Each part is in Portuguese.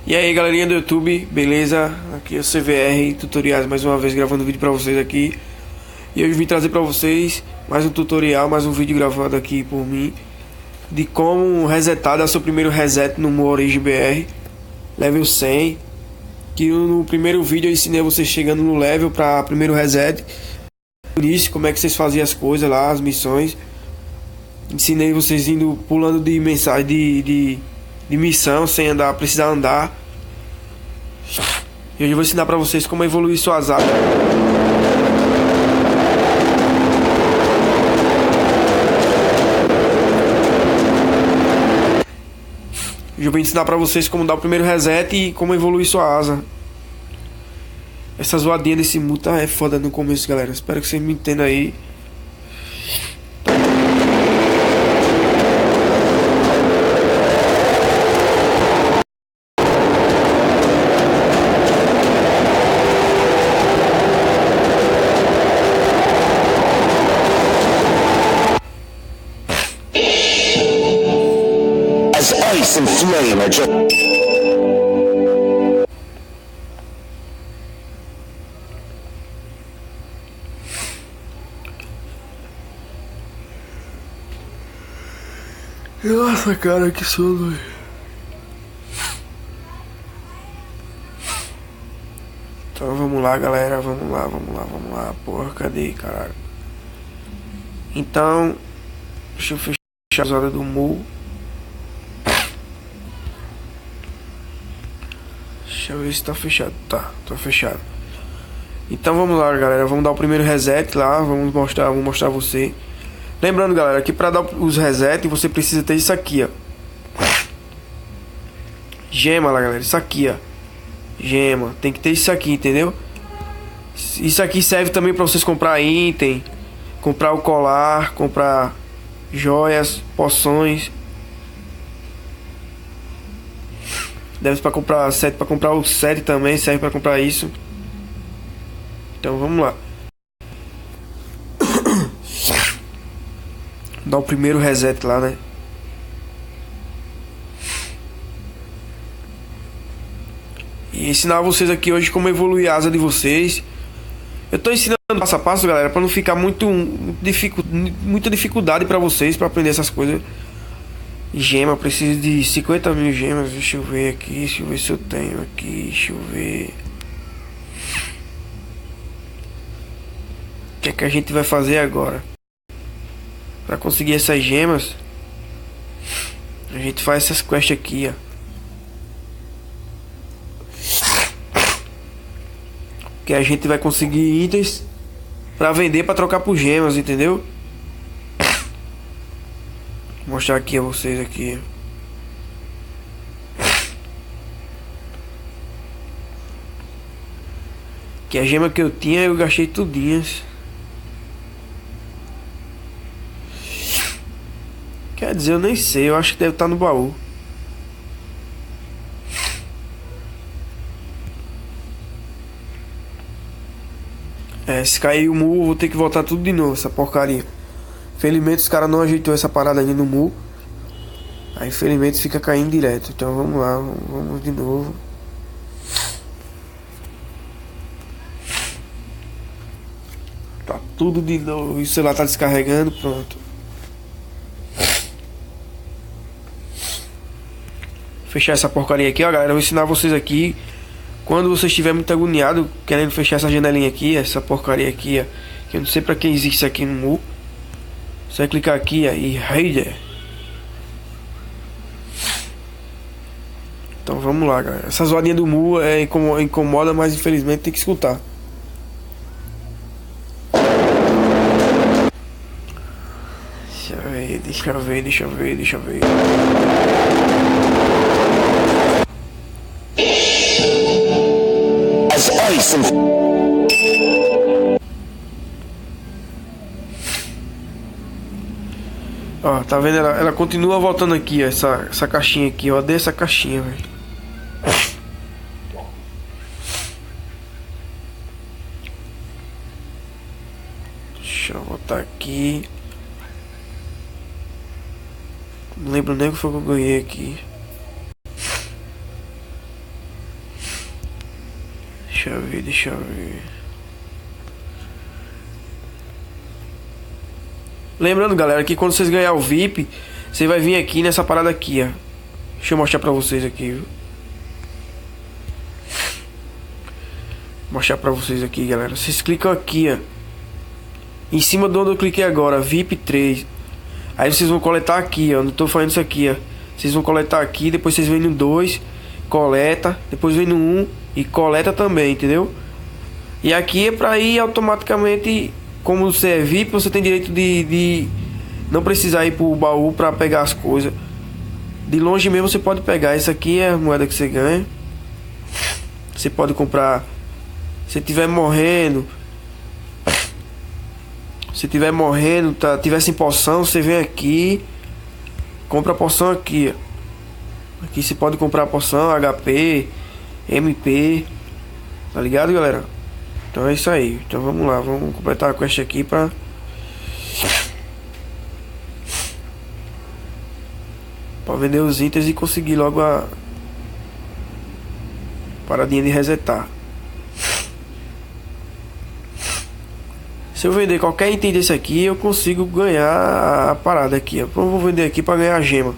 E aí galerinha do YouTube, beleza? Aqui é o CVR Tutoriais, mais uma vez gravando vídeo pra vocês aqui. E hoje vim trazer pra vocês mais um tutorial, mais um vídeo gravado aqui por mim, de como resetar, dar seu primeiro reset no Mu Origin BR Level 100. Que no primeiro vídeo eu ensinei vocês chegando no level pra primeiro reset. Início, como é que vocês faziam as coisas lá, as missões. Ensinei vocês indo, pulando de mensagem de missão sem andar, precisar andar. E hoje eu vou ensinar pra vocês como evoluir suas armas. Hoje eu vou ensinar pra vocês como dar o primeiro reset e como evoluir sua asa. Essa zoadinha desse Mu é foda no começo, galera. Espero que vocês me entendam aí. As ice and flame are just... Nossa, cara, que sono. Então vamos lá, galera. Vamos lá. Porra, cadê, caralho? Então, deixa eu fechar as horas do Mu. Deixa eu ver se tá fechado. Tá fechado. Então vamos lá, galera. Vamos dar o primeiro reset lá. Vou mostrar a você. Lembrando, galera, que para dar os reset você precisa ter isso aqui, ó. Gema lá, galera. Isso aqui, ó. Gema. Tem que ter isso aqui, entendeu? Isso aqui serve também para vocês comprar item, comprar o colar, comprar joias, poções. Deve para comprar set, para comprar o set também serve para comprar isso. Então vamos lá. Dar o primeiro reset lá, né? E ensinar vocês aqui hoje como evoluir a asa de vocês. Eu tô ensinando passo a passo, galera, para não ficar muita dificuldade para vocês para aprender essas coisas. Gema, preciso de 50 mil gemas. Deixa eu ver aqui, deixa eu ver se eu tenho aqui. Deixa eu ver. O que é que a gente vai fazer agora? Para conseguir essas gemas, a gente faz essas quests aqui, ó. Que a gente vai conseguir itens para vender, para trocar por gemas, entendeu? Vou mostrar aqui a vocês aqui. Que a gema que eu tinha eu gastei tudinhas. Quer dizer, eu nem sei, eu acho que deve estar no baú. Se cair o Mu, vou ter que voltar tudo de novo, essa porcaria. Infelizmente os caras não ajeitou essa parada ali no Mu. Aí infelizmente fica caindo direto. Então vamos lá, vamos de novo. Tá tudo de novo, o celular tá descarregando, pronto. Fechar essa porcaria aqui, ó, galera. Eu vou ensinar vocês aqui. Quando você estiver muito agoniado, querendo fechar essa janelinha aqui, essa porcaria aqui, ó, que eu não sei pra que existe isso aqui no Mu. Você vai clicar aqui, ó, e Raider. Então vamos lá, galera. Essa zoadinha do Mu incomoda, mas infelizmente tem que escutar. Deixa eu ver. As ice and... Ó, tá vendo? Ela continua voltando aqui, ó, essa caixinha aqui, ó. Odeio essa caixinha, velho. Deixa eu botar aqui. Não lembro nem o que foi que eu ganhei aqui. Deixa eu ver. Lembrando, galera, que quando vocês ganhar o VIP, você vai vir aqui nessa parada aqui, ó. Deixa eu mostrar pra vocês aqui, viu? Mostrar pra vocês aqui, galera. Vocês clicam aqui, ó, em cima de onde eu cliquei agora, VIP 3. Aí vocês vão coletar aqui, ó. Não tô fazendo isso aqui, ó. Vocês vão coletar aqui, depois vocês vêm no 2, coleta, depois vem no 1 e coleta também, entendeu? E aqui é pra ir automaticamente. Como você é VIP, você tem direito de não precisar ir pro baú pra pegar as coisas. De longe mesmo você pode pegar. Isso aqui é a moeda que você ganha. Você pode comprar. Se tiver morrendo, tiver sem poção, você vem aqui, compra a poção aqui, ó. Aqui você pode comprar a poção HP, MP. Tá ligado, galera? Então é isso aí. Então vamos lá, vamos completar a quest aqui pra vender os itens e conseguir logo a paradinha de resetar. Se eu vender qualquer item desse aqui, eu consigo ganhar a parada aqui, ó. Eu vou vender aqui pra ganhar a gema.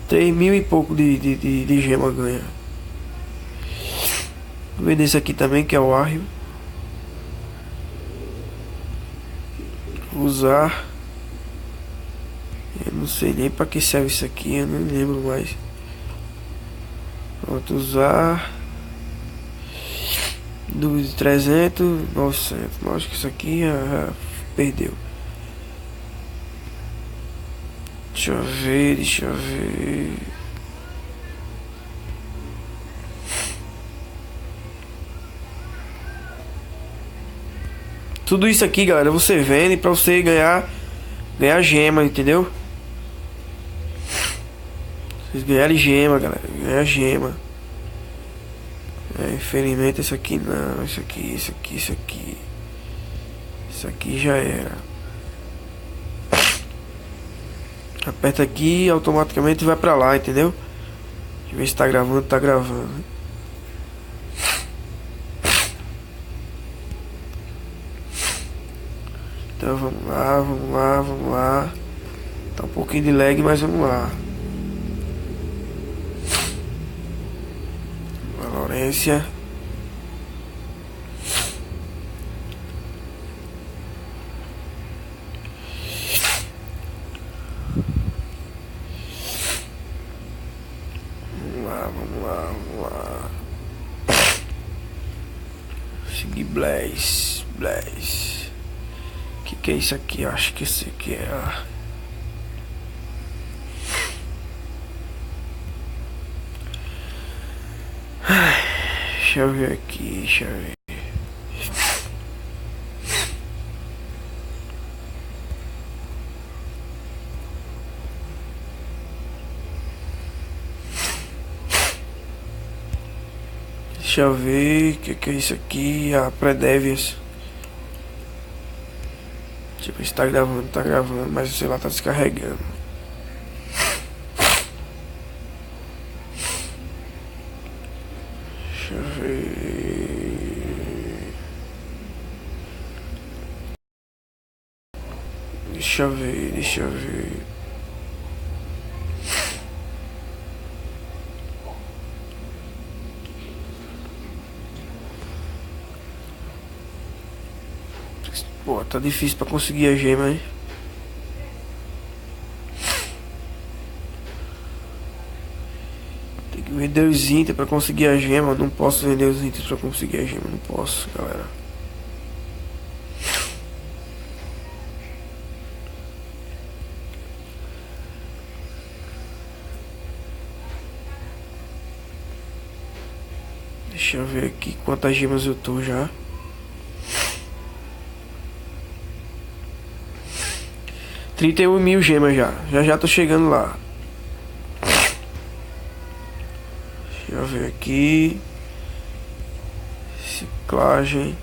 3.000 e pouco de gema ganha. Vou vender esse aqui também, que é o Arrio. Usar. Eu não sei nem pra que serve isso aqui, eu não lembro mais. Pronto, usar. Dos 300, 900. Acho que isso aqui já perdeu. Deixa eu ver. Tudo isso aqui, galera, você vende pra você ganhar gema, entendeu? Vocês ganharem gema, galera. Ganhar gema. Infelizmente isso aqui não. Isso aqui já era. Aperta aqui e automaticamente vai pra lá, entendeu? Deixa eu ver se tá gravando, tá gravando. Então vamos lá. Tá um pouquinho de lag, mas vamos lá. Valorência. Vamos lá. Seguir Blaze. Que é isso aqui? Eu acho que esse aqui é. Deixa eu ver aqui, Deixa eu ver o que é isso aqui. A pré-devias. Deixa eu ver se tá gravando, mas o celular tá descarregando. Deixa eu ver. Deixa eu ver. Pô, tá difícil pra conseguir a gema, hein? Tem que vender os itens pra conseguir a gema. Não posso vender os itens pra conseguir a gema. Não posso, galera. Deixa eu ver aqui quantas gemas eu tô já. 31.000 gemas já. Já tô chegando lá. Deixa eu ver aqui. Reciclagem.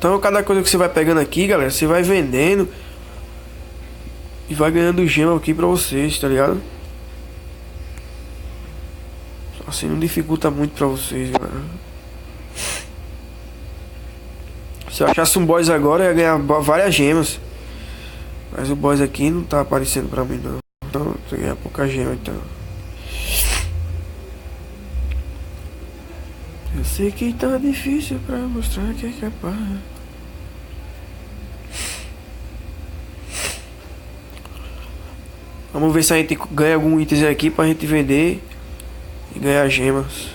Então cada coisa que você vai pegando aqui, galera, você vai vendendo e vai ganhando gema aqui pra vocês, tá ligado? Assim não dificulta muito pra vocês, galera. Se eu achasse um boss agora, eu ia ganhar várias gemas. Mas o boss aqui não tá aparecendo pra mim, não. Então eu ia ganhar pouca gema, então. Eu sei que tá difícil pra mostrar que é capaz. Vamos ver se a gente ganha algum item aqui pra gente vender e ganhar gemas.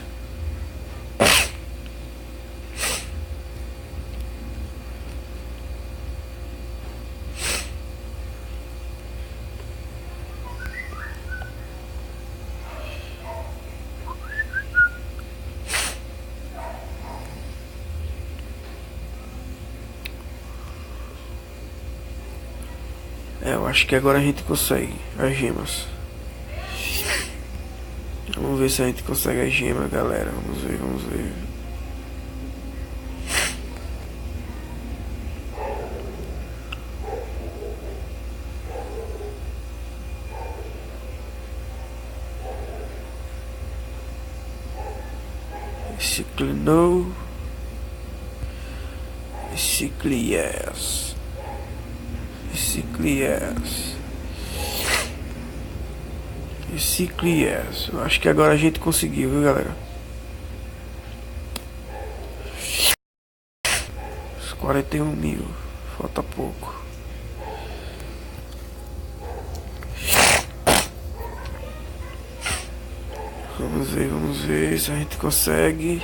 Eu acho que agora a gente consegue as gemas. Vamos ver se a gente consegue as gemas, galera. Vamos ver, vamos ver. Ciclo no. Ciclo yes. Ciclo yes. Ciclo yes. Eu acho que agora a gente conseguiu, viu, galera? Os 41.000. Falta pouco. Vamos ver se a gente consegue.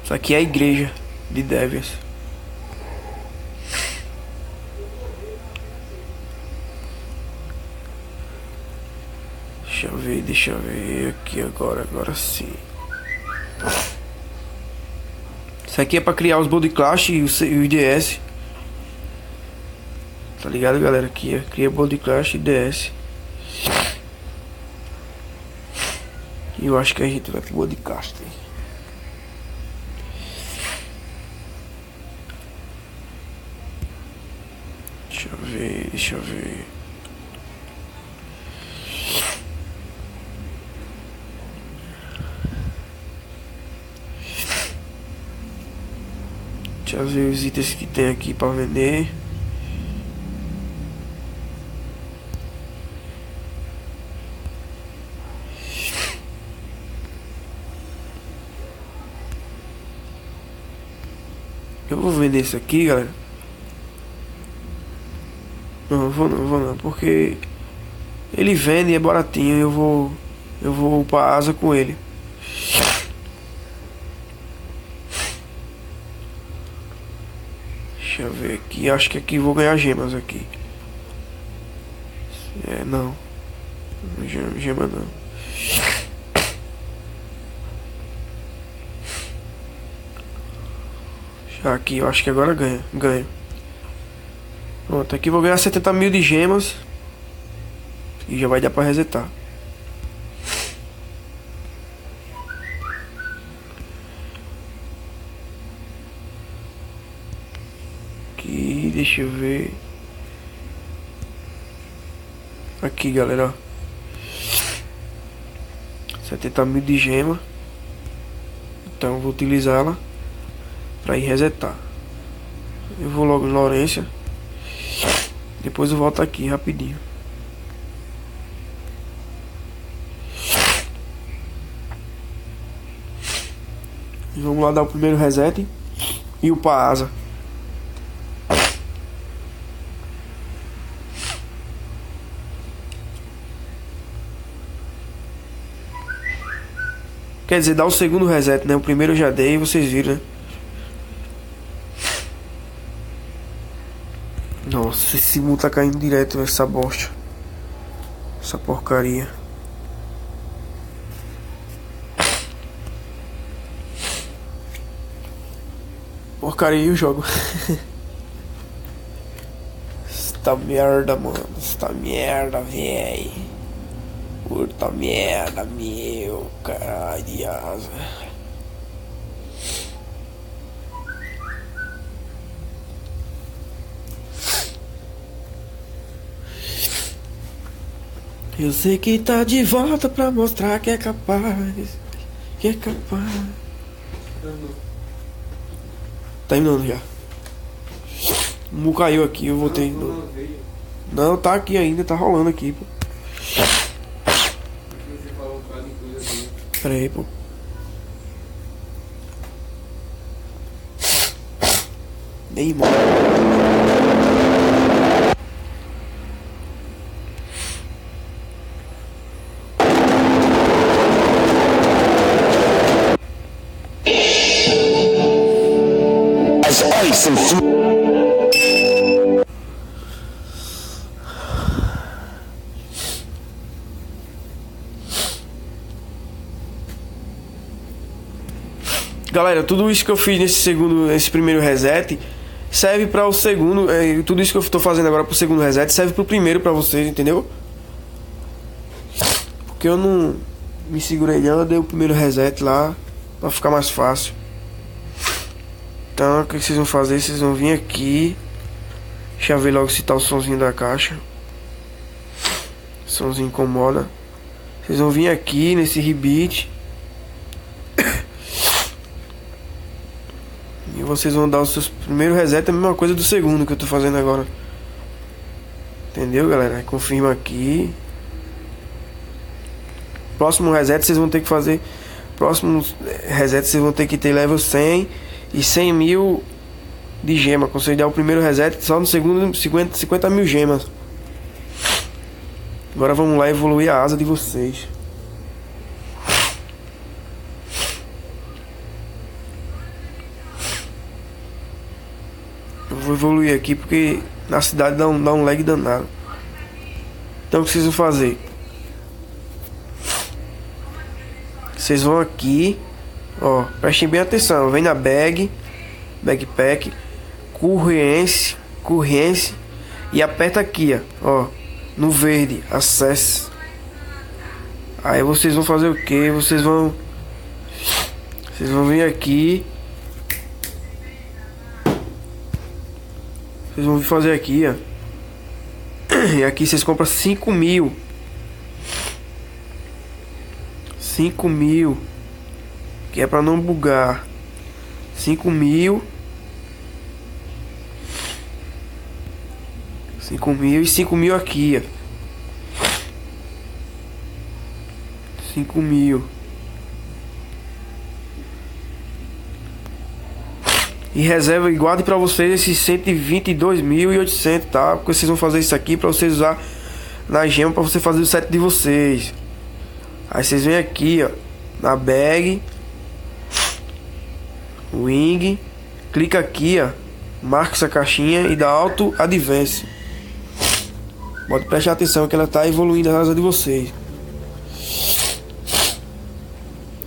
Isso aqui é a igreja de Devias. Deixa eu ver aqui agora sim. Isso aqui é pra criar os Body Clash e o DS. Tá ligado, galera? Aqui, ó, cria Body Clash e DS. E eu acho que a gente vai pro Body Clash. Deixa eu ver. Deixa eu ver os itens que tem aqui pra vender. Eu vou vender isso aqui, galera. Não, vou não, porque ele vende e é baratinho. Eu vou upar asa com ele. Deixa eu ver aqui, acho que aqui vou ganhar gemas aqui. Não. Gema não. Já aqui, eu acho que agora ganho. Pronto, aqui vou ganhar 70.000 de gemas. E já vai dar pra resetar. Aqui, deixa eu ver. Aqui, galera, ó. 70.000 de gema. Então eu vou utilizá-la pra ir resetar. Eu vou logo em Lawrence. Depois eu volto aqui rapidinho. E vamos lá dar o primeiro reset e upar a asa. Quer dizer, dar o segundo reset, né? O primeiro eu já dei, vocês viram, né? Nossa, esse mundo tá caindo direto, essa bosta. Essa porcaria. Porcaria o jogo. Esta merda, mano. Esta merda, véi. Puta merda, meu. Caralho de asa. Eu sei que tá de volta pra mostrar que é capaz. Que é capaz. Terminando já. O Mu caiu aqui, eu voltei de novo. Não, tá aqui ainda, tá rolando aqui, pô. Pera aí, pô. Neymar. As ice and flame. Galera, tudo isso que eu fiz nesse primeiro reset serve para o segundo. Tudo isso que eu tô fazendo agora pro segundo reset serve pro primeiro para vocês, entendeu? Porque eu não me segurei não, eu dei o primeiro reset lá para ficar mais fácil. Então, o que vocês vão fazer? Vocês vão vir aqui. Deixa eu ver logo se tá o somzinho da caixa. O somzinho incomoda. Vocês vão vir aqui nesse rebeat. E vocês vão dar os seus primeiros reset, a mesma coisa do segundo que eu tô fazendo agora. Entendeu, galera? Confirma aqui. Próximo reset vocês vão ter que fazer. Próximo reset vocês vão ter que ter level 100 e 100 mil de gema. Quando vocês der o primeiro reset, só no segundo 50 mil gemas. Agora vamos lá evoluir a asa de vocês. Eu vou evoluir aqui porque na cidade dá um lag danado. Então o que vocês vão fazer? Vocês vão aqui, ó, prestem bem atenção. Vem na backpack, corrente e aperta aqui, ó, no verde, acesse. Aí vocês vão fazer o que? Vocês vão vir aqui. Vocês vão fazer aqui, ó. E aqui vocês compram 5 mil. 5 mil. Que é pra não bugar. 5 mil. 5 mil e 5 mil aqui, ó. 5 mil. E reserva e guarde pra vocês esses 122.800, tá? Porque vocês vão fazer isso aqui pra vocês usar na gema pra você fazer o set de vocês. Aí vocês vêm aqui, ó, na bag, wing, clica aqui, ó, marca essa caixinha e dá auto advance. Pode prestar atenção que ela tá evoluindo a asa de vocês.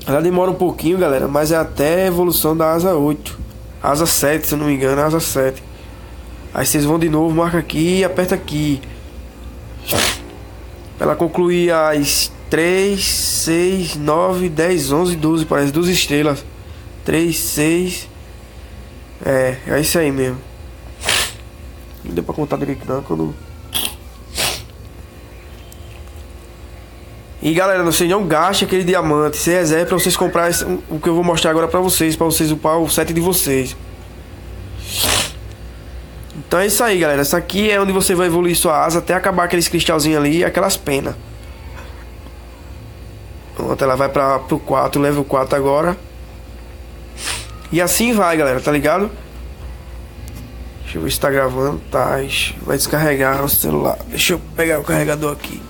Ela demora um pouquinho, galera, mas é até a evolução da asa 8. Asa 7, se eu não me engano, asa 7. Aí vocês vão de novo, marca aqui e aperta aqui. Ela concluir as 3, 6, 9, 10, 11, 12, parece 12 estrelas. 3, 6. É isso aí mesmo. Não deu pra contar direito não, quando... E galera, vocês não gastem aquele diamante. Você reserva pra vocês comprar o que eu vou mostrar agora pra vocês upar o set de vocês. Então é isso aí, galera. Essa aqui é onde você vai evoluir sua asa até acabar aqueles cristalzinhos ali e aquelas penas. Pronto, ela vai pro 4, level 4 agora. E assim vai, galera, tá ligado? Deixa eu ver se tá gravando. Tá, vai descarregar o celular. Deixa eu pegar o carregador aqui.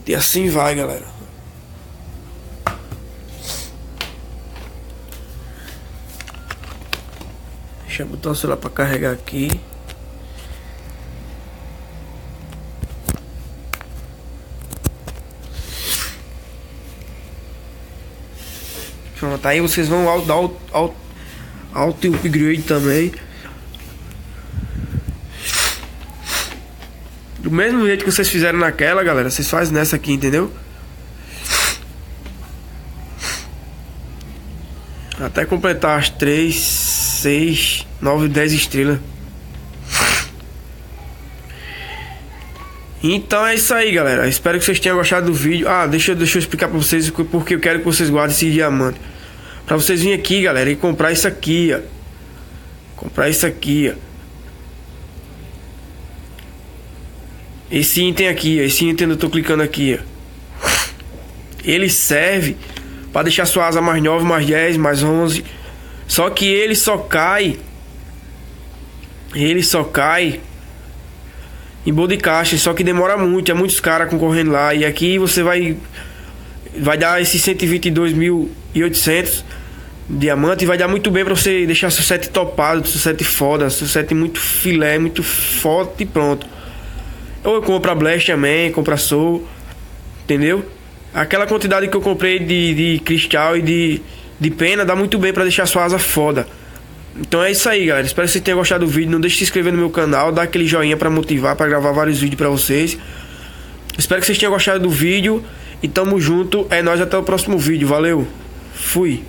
E assim vai, galera. Deixa eu botar o celular pra carregar aqui. Pronto, aí vocês vão dar auto upgrade também. Do mesmo jeito que vocês fizeram naquela, galera, vocês fazem nessa aqui, entendeu? Até completar as 3. 6, 9, 10 estrelas. Então é isso aí, galera. Espero que vocês tenham gostado do vídeo. Deixa eu explicar pra vocês porque eu quero que vocês guardem esse diamante. Pra vocês virem aqui, galera, e comprar isso aqui, ó. Comprar isso aqui, ó. Esse item aqui, ó. Esse item eu tô clicando aqui, ó. Ele serve pra deixar sua asa mais 9, mais 10, mais 11. Só que ele só cai em boa de caixa, só que demora muito, é muitos caras concorrendo lá. E aqui você vai dar esses 122.800 diamante, e vai dar muito bem pra você deixar seu set topado, seu set foda, seu set muito filé, muito forte e pronto. Ou eu compro a Blast também, compro a Soul, entendeu? Aquela quantidade que eu comprei de cristal e de pena dá muito bem pra deixar sua asa foda. Então é isso aí, galera. Espero que vocês tenham gostado do vídeo. Não deixe de se inscrever no meu canal, dar aquele joinha pra motivar, pra gravar vários vídeos pra vocês. Espero que vocês tenham gostado do vídeo. E tamo junto. É nóis, até o próximo vídeo. Valeu. Fui.